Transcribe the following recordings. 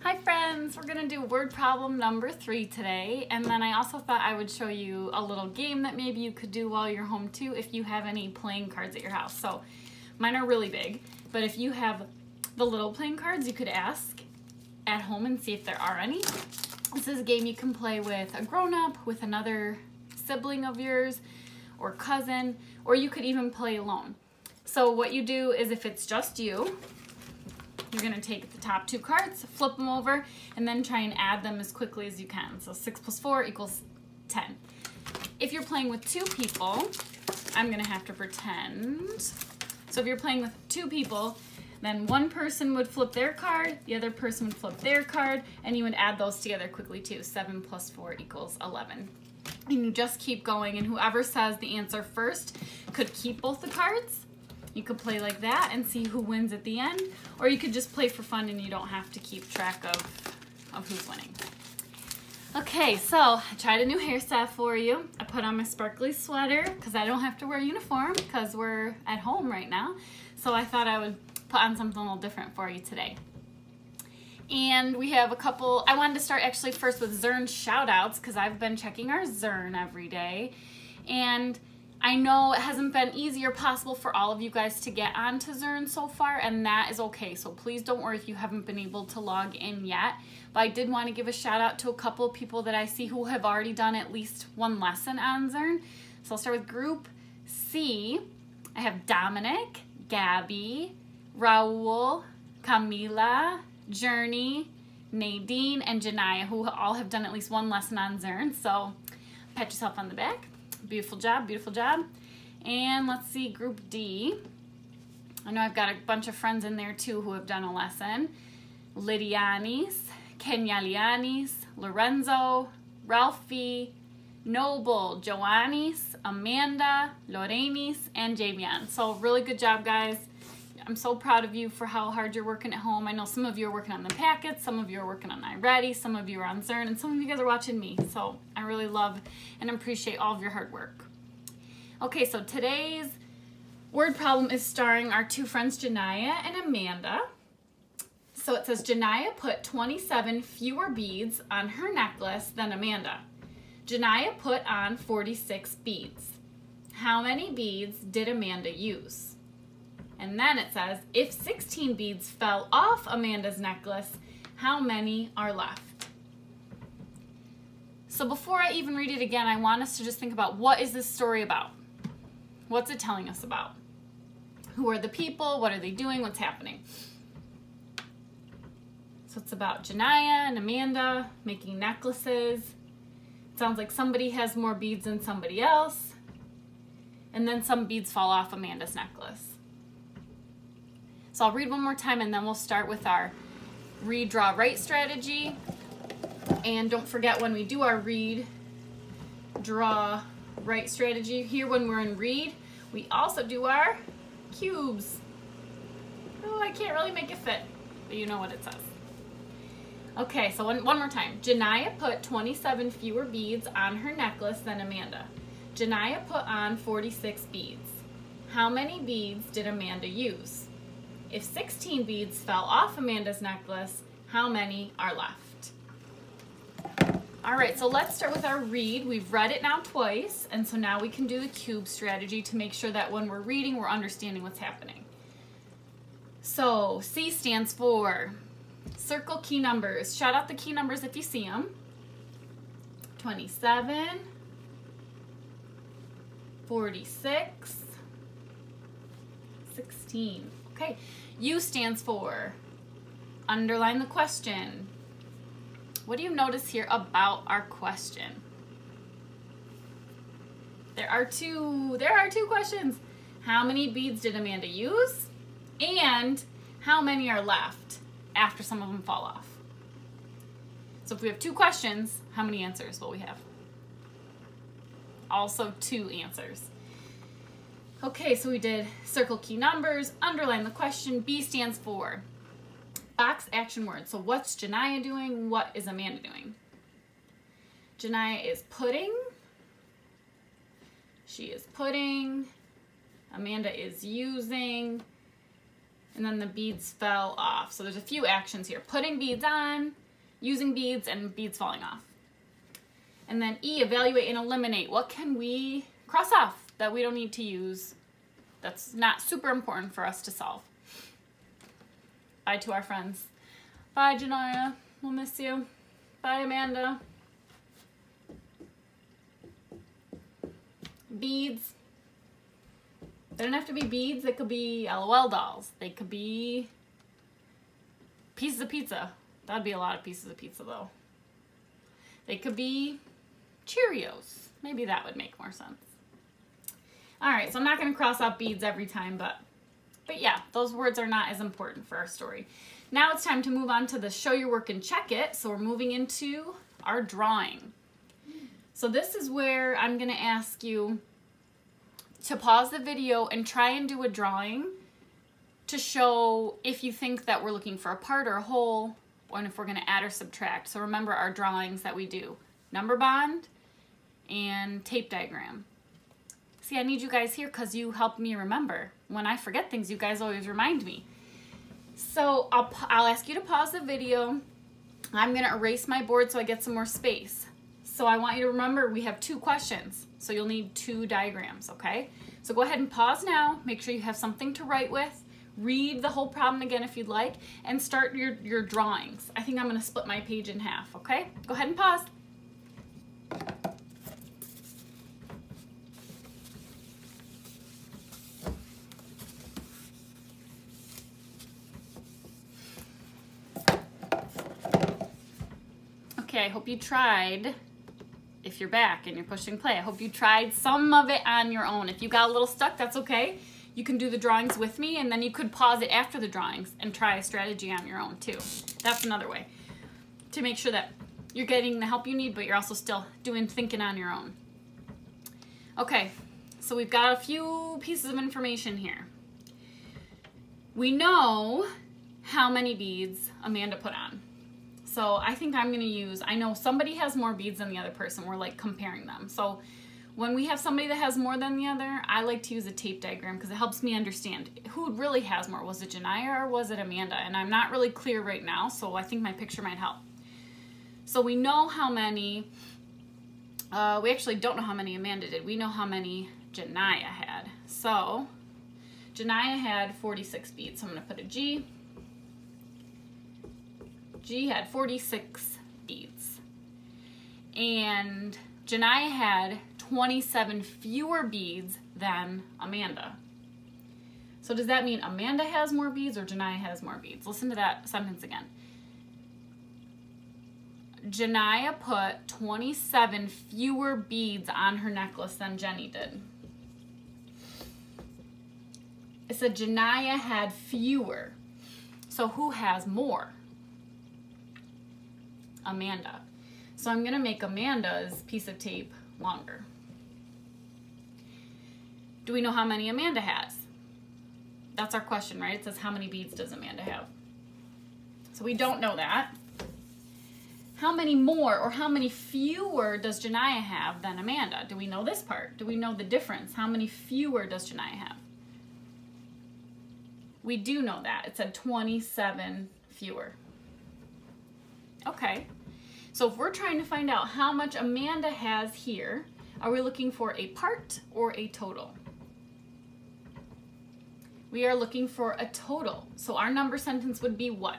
Hi friends, we're gonna do word problem number 3 today, and then I also thought I would show you a little game that maybe you could do while you're home too if you have any playing cards at your house. So mine are really big, but if you have the little playing cards, you could ask at home and see if there are any. This is a game you can play with a grown-up, with another sibling of yours, or cousin, or you could even play alone. So what you do is if it's just you, you're going to take the top 2 cards, flip them over, and then try and add them as quickly as you can. So 6 plus 4 equals 10. If you're playing with 2 people, I'm going to have to pretend. So if you're playing with 2 people, then one person would flip their card, the other person would flip their card, and you would add those together quickly too. 7 plus 4 equals 11. And you just keep going, and whoever says the answer first could keep both the cards. You could play like that and see who wins at the end, or you could just play for fun and you don't have to keep track of who's winning. Okay, so I tried a new hairstyle for you. I put on my sparkly sweater because I don't have to wear a uniform because we're at home right now. So I thought I would put on something a little different for you today. And we have a couple, I wanted to start actually first with Zern shout outs because I've been checking our Zern every day. And I know it hasn't been easy or possible for all of you guys to get onto Zern so far, and that is okay. So please don't worry if you haven't been able to log in yet. But I did want to give a shout out to a couple of people that I see who have already done at least one lesson on Zern. So I'll start with Group C. I have Dominic, Gabby, Raul, Camila, Journey, Nadine, and Janaya, who all have done at least one lesson on Zern. So pat yourself on the back. Beautiful job, beautiful job. And let's see, Group D. I know I've got a bunch of friends in there too who have done a lesson. Lidianis, Kenyalianis, Lorenzo, Ralphie, Noble, Joannis, Amanda, Lorenis, and Javian. So really good job, guys. I'm so proud of you for how hard you're working at home. I know some of you are working on the packets, some of you are working on iReady, some of you are on Zern, and some of you guys are watching me. So I really love and appreciate all of your hard work. Okay, so today's word problem is starring our 2 friends, Janaya and Amanda. So it says, Janaya put 27 fewer beads on her necklace than Amanda. Janaya put on 46 beads. How many beads did Amanda use? And then it says, if 16 beads fell off Amanda's necklace, how many are left? So before I even read it again, I want us to just think about, what is this story about? What's it telling us about? Who are the people? What are they doing? What's happening? So it's about Janaya and Amanda making necklaces. It sounds like somebody has more beads than somebody else. And then some beads fall off Amanda's necklace. So I'll read one more time and then we'll start with our read, draw, write strategy. And don't forget, when we do our read, draw, write strategy, here when we're in read, we also do our cubes. Oh, I can't really make it fit, but you know what it says. Okay, so one more time. Janaya put 27 fewer beads on her necklace than Amanda. Janaya put on 46 beads. How many beads did Amanda use? If 16 beads fell off Amanda's necklace, how many are left? All right, so let's start with our read. We've read it now twice, and so now we can do the cube strategy to make sure that when we're reading, we're understanding what's happening. So C stands for circle key numbers. Shout out the key numbers if you see them. 27, 46, 16. Okay, U stands for underline the question. What do you notice here about our question? There are two questions. How many beads did Amanda use? And how many are left after some of them fall off? So if we have 2 questions, how many answers will we have? Also 2 answers. Okay, so we did circle key numbers, underline the question. B stands for box action words. So what's Janaya doing? What is Amanda doing? Janaya is putting. She is putting. Amanda is using. and then the beads fell off. So there's a few actions here. Putting beads on, using beads, and beads falling off. And then E, evaluate and eliminate. What can we cross off that we don't need to use? That's not super important for us to solve. Bye to our friends. Bye, Janaya. We'll miss you. Bye, Amanda. Beads. They don't have to be beads. They could be LOL dolls. They could be pieces of pizza. That'd be a lot of pieces of pizza, though. They could be Cheerios. Maybe that would make more sense. All right, so I'm not going to cross out beads every time, but yeah, those words are not as important for our story. Now it's time to move on to the show your work and check it. So we're moving into our drawing. So this is where I'm going to ask you to pause the video and try and do a drawing to show if you think that we're looking for a part or a whole, or if we're going to add or subtract. So remember our drawings that we do: number bond and tape diagram. See, I need you guys here because you help me remember. When I forget things, you guys always remind me. So I'll ask you to pause the video. I'm going to erase my board so I get some more space. So I want you to remember we have 2 questions. So you'll need 2 diagrams, okay? So go ahead and pause now. Make sure you have something to write with. Read the whole problem again if you'd like, and start your drawings. I think I'm going to split my page in half, okay? Go ahead and pause. Okay, I hope you tried. If you're back and you're pushing play, I hope you tried some of it on your own. If you got a little stuck, that's okay. You can do the drawings with me, and then you could pause it after the drawings and try a strategy on your own too. That's another way to make sure that you're getting the help you need, but you're also still doing thinking on your own. Okay, so we've got a few pieces of information here. We know how many beads Amanda put on. So I think I'm going to use, I know somebody has more beads than the other person. We're like comparing them. So when we have somebody that has more than the other, I like to use a tape diagram because it helps me understand who really has more. Was it Janaya or was it Amanda? And I'm not really clear right now, so I think my picture might help. So we know how many, we actually don't know how many Amanda did. We know how many Janaya had. So Janaya had 46 beads. So I'm going to put a G. G had 46 beads. And Janaya had 27 fewer beads than Amanda. So does that mean Amanda has more beads or Janaya has more beads? Listen to that sentence again. Janaya put 27 fewer beads on her necklace than Jenny did. It said Janaya had fewer. So who has more? Amanda. So I'm going to make Amanda's piece of tape longer. Do we know how many Amanda has? That's our question, right? It says how many beads does Amanda have? So we don't know that. How many more or how many fewer does Janaya have than Amanda? Do we know this part? Do we know the difference? How many fewer does Janaya have? We do know that. It said 27 fewer. Okay, so if we're trying to find out how much Amanda has here, are we looking for a part or a total? We are looking for a total. So our number sentence would be what?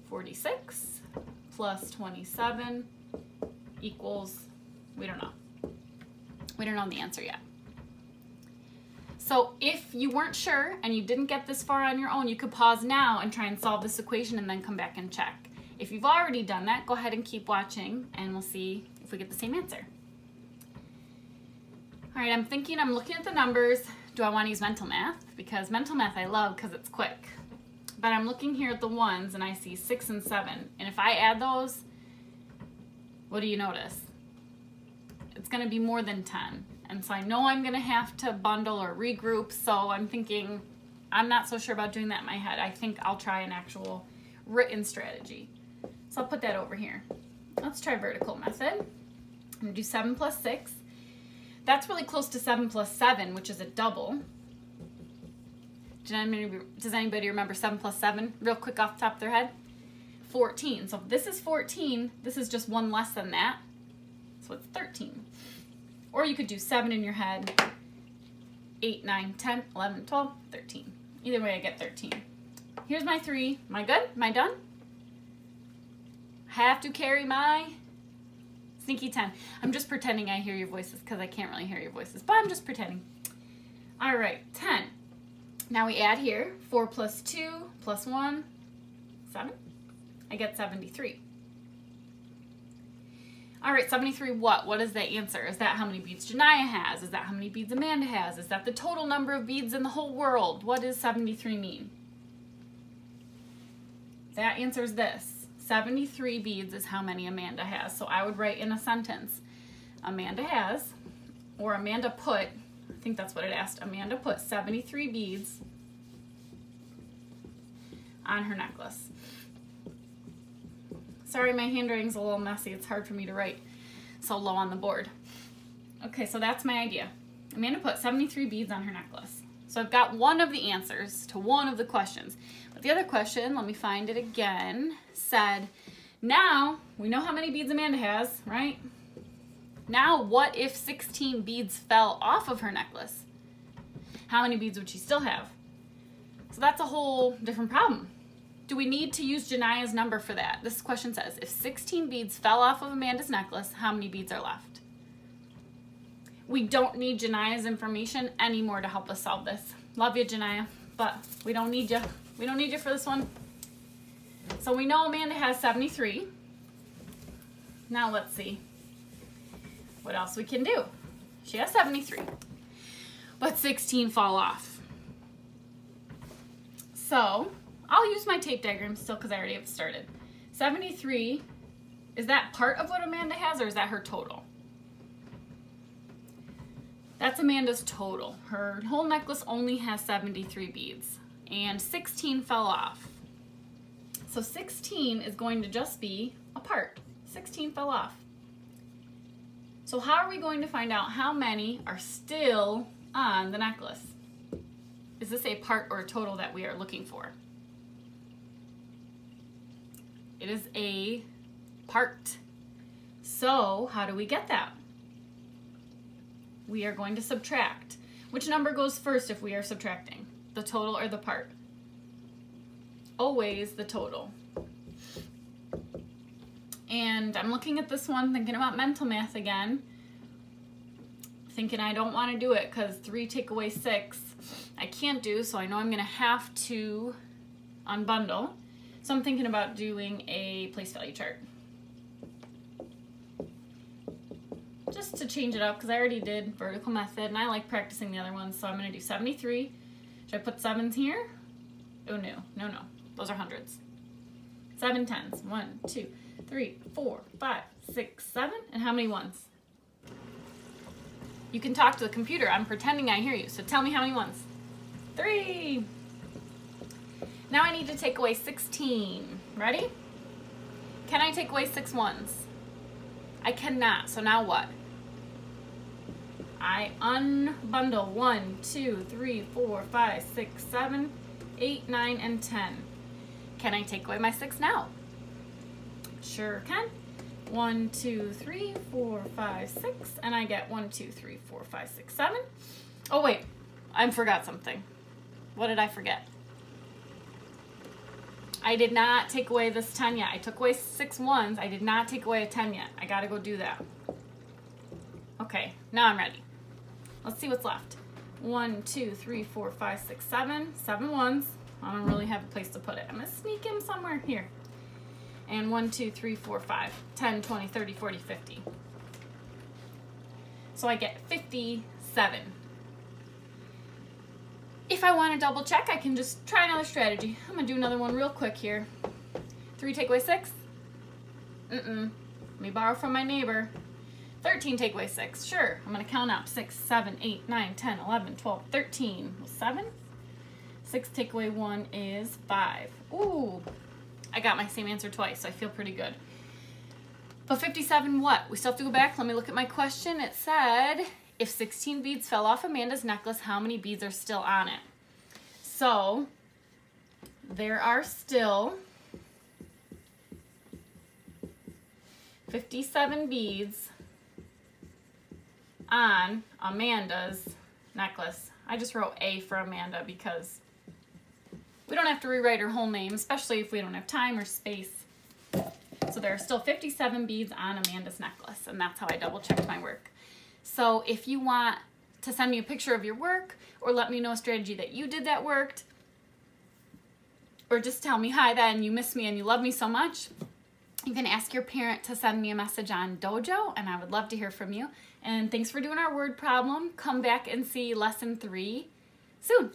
46 plus 27 equals, we don't know. We don't know the answer yet. So if you weren't sure and you didn't get this far on your own, you could pause now and try and solve this equation and then come back and check. If you've already done that, go ahead and keep watching and we'll see if we get the same answer. All right, I'm looking at the numbers. Do I want to use mental math? Because mental math I love because it's quick. But I'm looking here at the ones and I see 6 and 7. And if I add those, what do you notice? It's going to be more than 10. And so I know I'm going to have to bundle or regroup. So I'm thinking, I'm not so sure about doing that in my head. I think I'll try an actual written strategy. So I'll put that over here. Let's try vertical method. I'm going to do 7 plus 6. That's really close to 7 plus 7, which is a double. Does anybody remember 7 plus 7? Real quick off the top of their head. 14. So if this is 14, this is just one less than that. So it's 13. Or you could do 7 in your head. 8, 9, 10, 11, 12, 13. Either way, I get 13. Here's my 3. Am I good? Am I done? Have to carry my sneaky 10. I'm just pretending I hear your voices because I can't really hear your voices, but I'm just pretending. All right, 10. Now we add here. 4 plus 2 plus 1, 7. I get 73. All right, 73 what? What is the answer? Is that how many beads Janiyah has? Is that how many beads Amanda has? Is that the total number of beads in the whole world? What does 73 mean? That answers this. 73 beads is how many Amanda has. So I would write in a sentence, Amanda has, or Amanda put, I think that's what it asked, Amanda put 73 beads on her necklace. Sorry, my handwriting's a little messy. It's hard for me to write so low on the board. Okay, so that's my idea. Amanda put 73 beads on her necklace. So I've got one of the answers to one of the questions. But the other question, let me find it again, said, now we know how many beads Amanda has, right? Now what if 16 beads fell off of her necklace? How many beads would she still have? So that's a whole different problem. Do we need to use Janiyah's number for that? This question says, if 16 beads fell off of Amanda's necklace, how many beads are left? We don't need Janiyah's information anymore to help us solve this. Love you, Janiyah, but we don't need you. We don't need you for this one. So we know Amanda has 73. Now let's see what else we can do. She has 73, but 16 fall off. So I'll use my tape diagram still because I already have started. 73, is that part of what Amanda has or is that her total? That's Amanda's total. Her whole necklace only has 73 beads and 16 fell off. So 16 is going to just be a part. 16 fell off. So how are we going to find out how many are still on the necklace? Is this a part or a total that we are looking for? It is a part. So how do we get that? We are going to subtract. Which number goes first if we are subtracting? The total or the part? Always the total. And I'm looking at this one, thinking about mental math again. Thinking I don't want to do it because 3 take away 6 I can't do, so I know I'm going to have to unbundle. So I'm thinking about doing a place value chart. Just to change it up, because I already did vertical method, and I like practicing the other ones, so I'm going to do 73. Should I put 7s here? Oh, no. No, no. Those are hundreds. 7 tens. 1, 2, 3, 4, 5, 6, 7. And how many ones? You can talk to the computer. I'm pretending I hear you, so tell me how many ones. 3. Now I need to take away 16. Ready? Can I take away 6 ones? I cannot. So now what? I unbundle 1, 2, 3, 4, 5, 6, 7, 8, 9, and 10. Can I take away my 6 now? Sure can. 1, 2, 3, 4, 5, 6, and I get 1, 2, 3, 4, 5, 6, 7. Oh wait, I forgot something. What did I forget? I did not take away this 10 yet. I took away 6 ones. I did not take away a 10 yet. I gotta go do that. Okay, now I'm ready. Let's see what's left. 1, 2, 3, 4, 5, 6, 7. 7 ones. I don't really have a place to put it. I'm gonna sneak him somewhere here. And 1, 2, 3, 4, 5, 10, 20, 30, 40, 50. So I get 57. If I want to double check, I can just try another strategy. I'm gonna do another one real quick here. 3 take away 6. Let me borrow from my neighbor. 13 take away 6. Sure, I'm gonna count up. 6, 7, 8, 9, 10, 11, 12, 13. 7. 6 take away 1 is 5. Ooh, I got my same answer twice, so I feel pretty good. But 57 what? We still have to go back. Let me look at my question. It said, if 16 beads fell off Amanda's necklace, how many beads are still on it? So there are still 57 beads on Amanda's necklace. I just wrote A for Amanda because we don't have to rewrite her whole name, especially if we don't have time or space. So there are still 57 beads on Amanda's necklace, and that's how I double checked my work. So if you want to send me a picture of your work, or let me know a strategy that you did that worked, or just tell me hi then, you miss me and you love me so much, you can ask your parent to send me a message on Dojo, and I would love to hear from you. And thanks for doing our word problem. Come back and see lesson 3 soon.